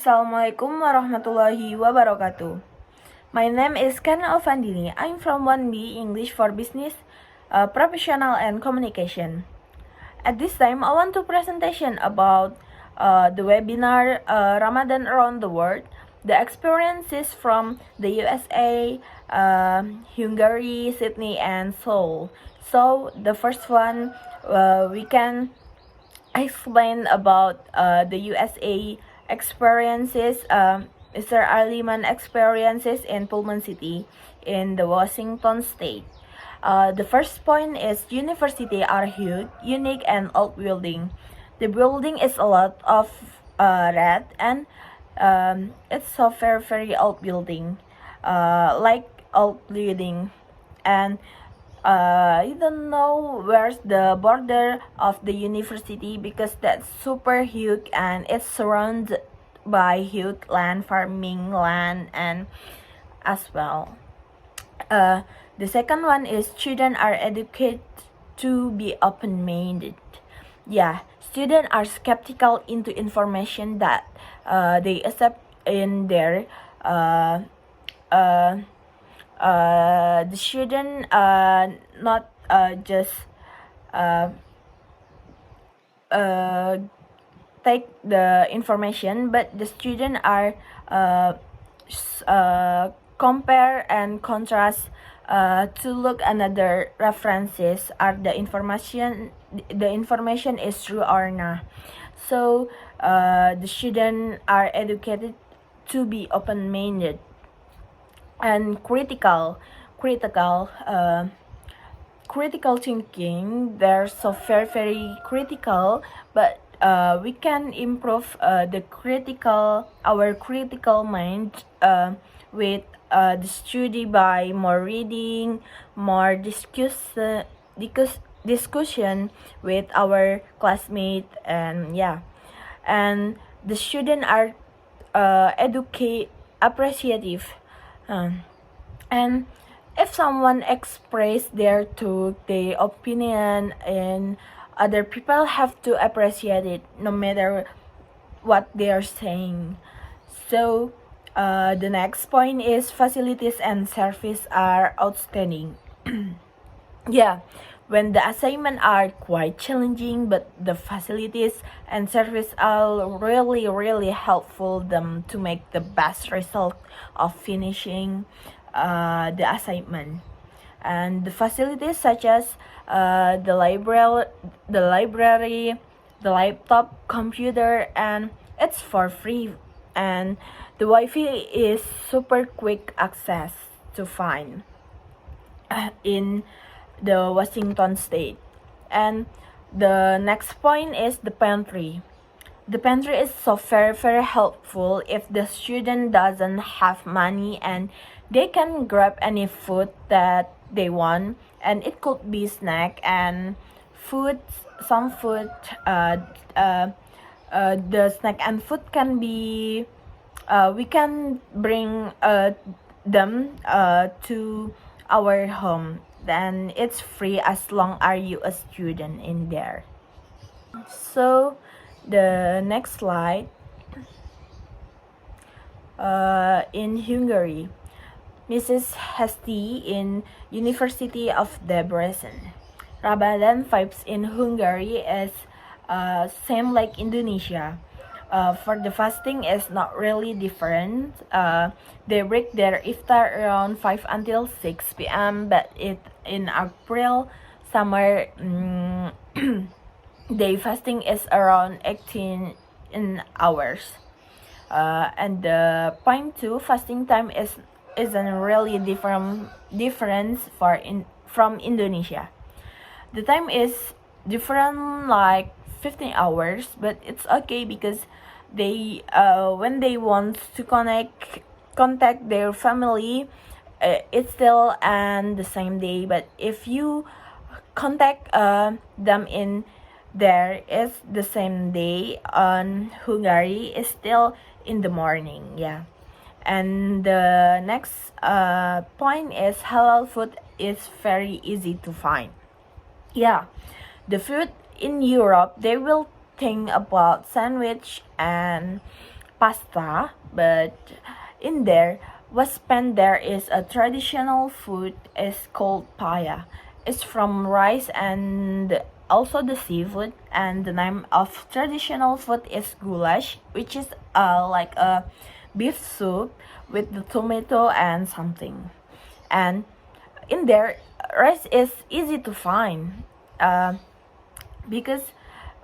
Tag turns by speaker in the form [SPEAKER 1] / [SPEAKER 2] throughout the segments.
[SPEAKER 1] Assalamualaikum warahmatullahi wabarakatuh. My name is Karin of Andini. I'm from 1B English for Business, Professional and Communication. At this time, I want to presentation about the webinar Ramadan Around the World, the experiences from the USA, Hungary, Sydney, and Seoul. So the first one, we can explain about the USA experiences, Mr. Arliman experiences in Pullman City in the Washington State. The first point is university are huge, unique, and old building. The building is a lot of red, and it's so very old building, like old building, and you don't know where's the border of the university because that's super huge and it's surrounded by huge land, farming land, and as well. The second one is students are educated to be open-minded. Yeah, students are skeptical into information that they accept in their the student not just take the information, but the student are compare and contrast to look another references are the information is true or not. So the student are educated to be open-minded and critical thinking. They're so very critical, but we can improve our critical mind with the study by more reading, more discussion with our classmates, and and the students are appreciative, and if someone express their thought, their opinion, and other people have to appreciate it no matter what they are saying. So the next point is facilities and service are outstanding. When the assignments are quite challenging, but the facilities and service are really helpful them to make the best result of finishing the assignment. And the facilities such as the library, the laptop, computer, and it's for free, and the Wi-Fi is super quick access to find in the Washington State. And the next point is the pantry. The pantry is so very helpful if the student doesn't have money, and they can grab any food that they want, and it could be snack and food. Some food, the snack and food can be we can bring them to our home. Then it's free as long as you a student in there. So the next slide, in Hungary, Mrs. Hesti in University of Debrecen. Ramadan vibes in Hungary is same like Indonesia. For the fasting is not really different. They break their iftar around 5 until 6 p.m. But in April, summer, day fasting is around 18 hours. And the point 2 fasting time isn't really difference from Indonesia. The time is different, like 15 hours, but it's okay because they when they want to contact their family, it's still on the same day. But if you contact them in there, it's the same day. On Hungary is still in the morning. And the next point is halal food is very easy to find. The food in Europe, they will think about sandwich and pasta, but in there, what's spent there is a traditional food is called paya. It's from rice and also the seafood, and the name of traditional food is goulash, which is like a beef soup with the tomato and something. And in there, rice is easy to find because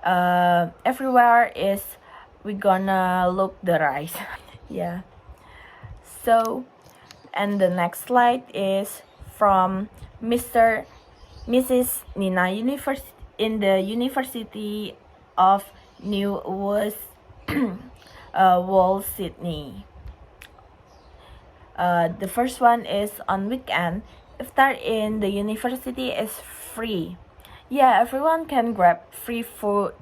[SPEAKER 1] everywhere is we gonna look the rice. Yeah. So, and the next slide is from Mr. Mrs. Nina in the University of New West Wall, Sydney. The first one is on weekend. Iftar in the university is free. Yeah, everyone can grab free food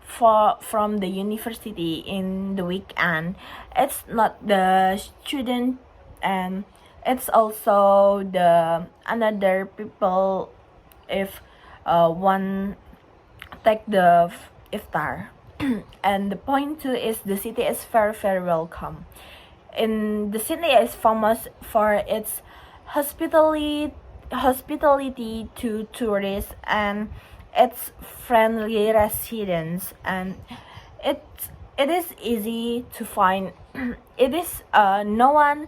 [SPEAKER 1] from the university in the weekend. It's not the student, and it's also the another people if one take the iftar. And the point two is the city is very welcome. In the city is famous for its hospitality to tourists and its friendly residents, and it it is easy to find. It is no one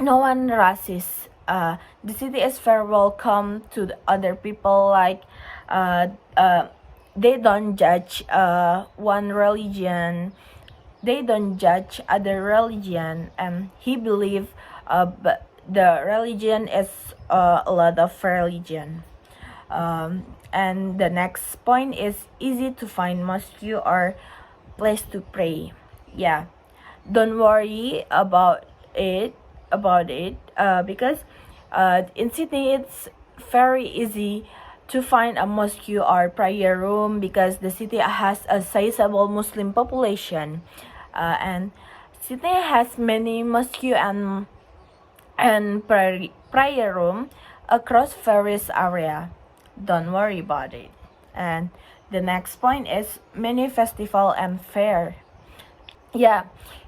[SPEAKER 1] racist. The city is very welcome to the other people. Like uh, uh, they don't judge one religion. They don't judge other religion, and he believe but the religion is a lot of religion. And the next point is easy to find mosque or place to pray. Yeah, don't worry about it because in Sydney it's very easy to find a mosque or prayer room because the city has a sizable Muslim population, and Sydney has many mosque and prayer room across various area. Don't worry about it. And the next point is many festival and fair. Yeah,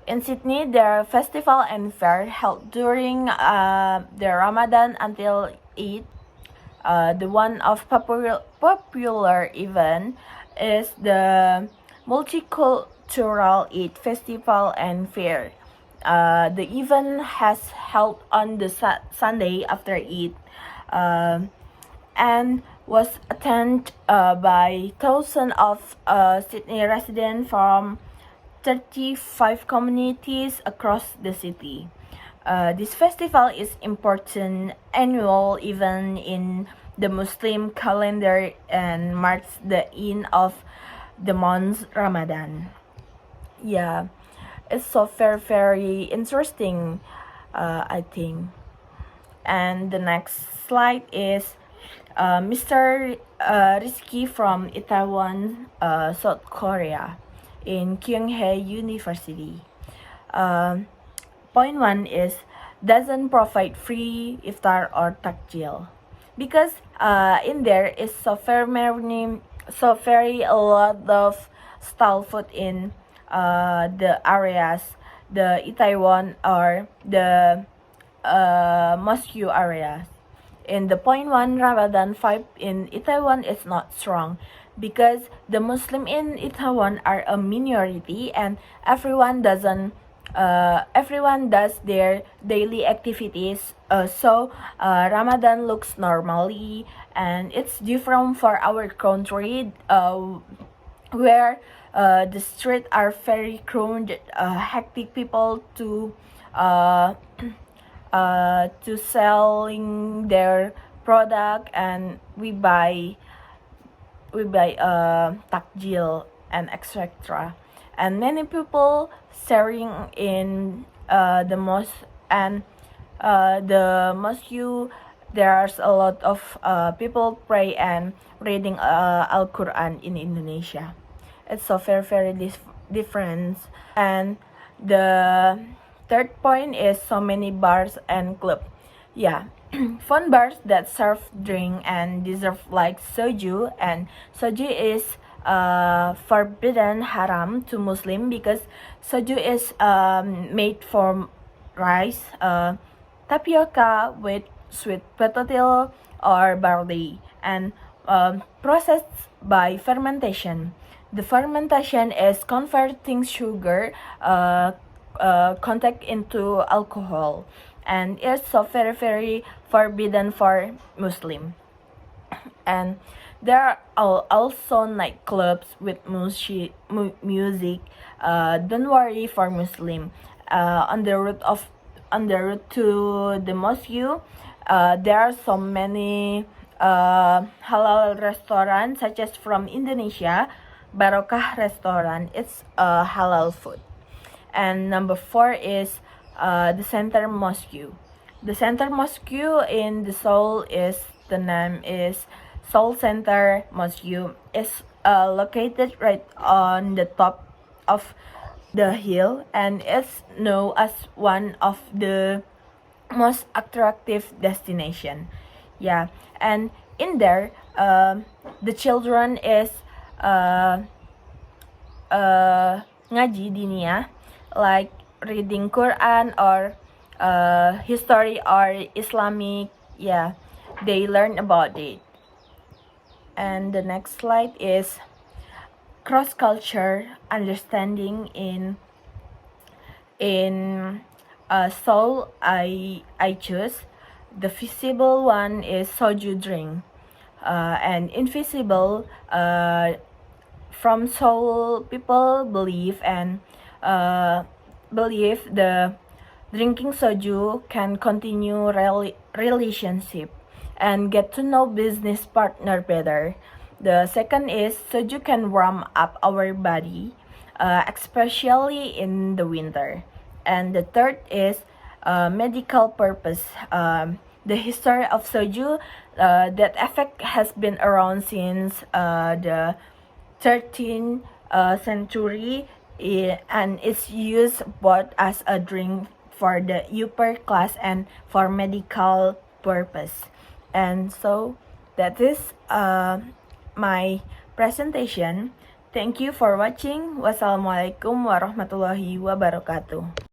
[SPEAKER 1] in Sydney, there are festival and fair held during the Ramadan until Eid. The one of popular event is the Multicultural Eid Festival and Fair. The event has held on the Sunday after Eid, and was attended by thousands of Sydney residents from 35 communities across the city. This festival is important annual event in the Muslim calendar and marks the end of the month Ramadan. Yeah, it's so very interesting, I think. And the next slide is Mr. Rizky from Itaewon, South Korea, in Kyunghee University. Point one is doesn't provide free iftar or takjil because in there is so very a lot of stall food in the areas, the Itaewon or the mosque areas. In the point one, Ramadan 5 in Itaewon is not strong because the Muslim in Itaewon are a minority and everyone does their daily activities. So Ramadan looks normally, and it's different for our country where the streets are very crowded, hectic people to selling their product, and we buy takjil and etc. And many people sharing in the mosque, and the mosque there's a lot of people pray and reading Al-Quran in Indonesia. It's so very different. And the third point is so many bars and club. Yeah, fun bars that serve drink and dessert like soju, and soju is forbidden haram to Muslim because soju is made from rice, tapioca with sweet potato or barley, and processed by fermentation. The fermentation is converting sugar contact into alcohol, and it's so very forbidden for Muslim. And there are also nightclubs with music. Don't worry for Muslim. On the route to the mosque, there are so many halal restaurants, such as from Indonesia, Barokah restaurant. It's halal food. And number 4 is the Center Mosque. The Center Mosque in the Seoul the name is Seoul Center Mosque. Is located right on the top of the hill and is known as one of the most attractive destination. Yeah, and in there, the children is ngaji diniyah, like reading Quran or history or Islamic. Yeah, they learn about it. And the next slide is cross-culture understanding in Seoul. I choose the visible one is soju drink, and invisible from Seoul people believe the drinking soju can continue relationship and get to know business partner better. The second is soju can warm up our body, especially in the winter. And the third is medical purpose. The history of soju, that effect has been around since the 13th century, and it's used both as a drink for the upper class and for medical purpose. And so that is my presentation. Thank you for watching. Wassalamualaikum warahmatullahi wabarakatuh.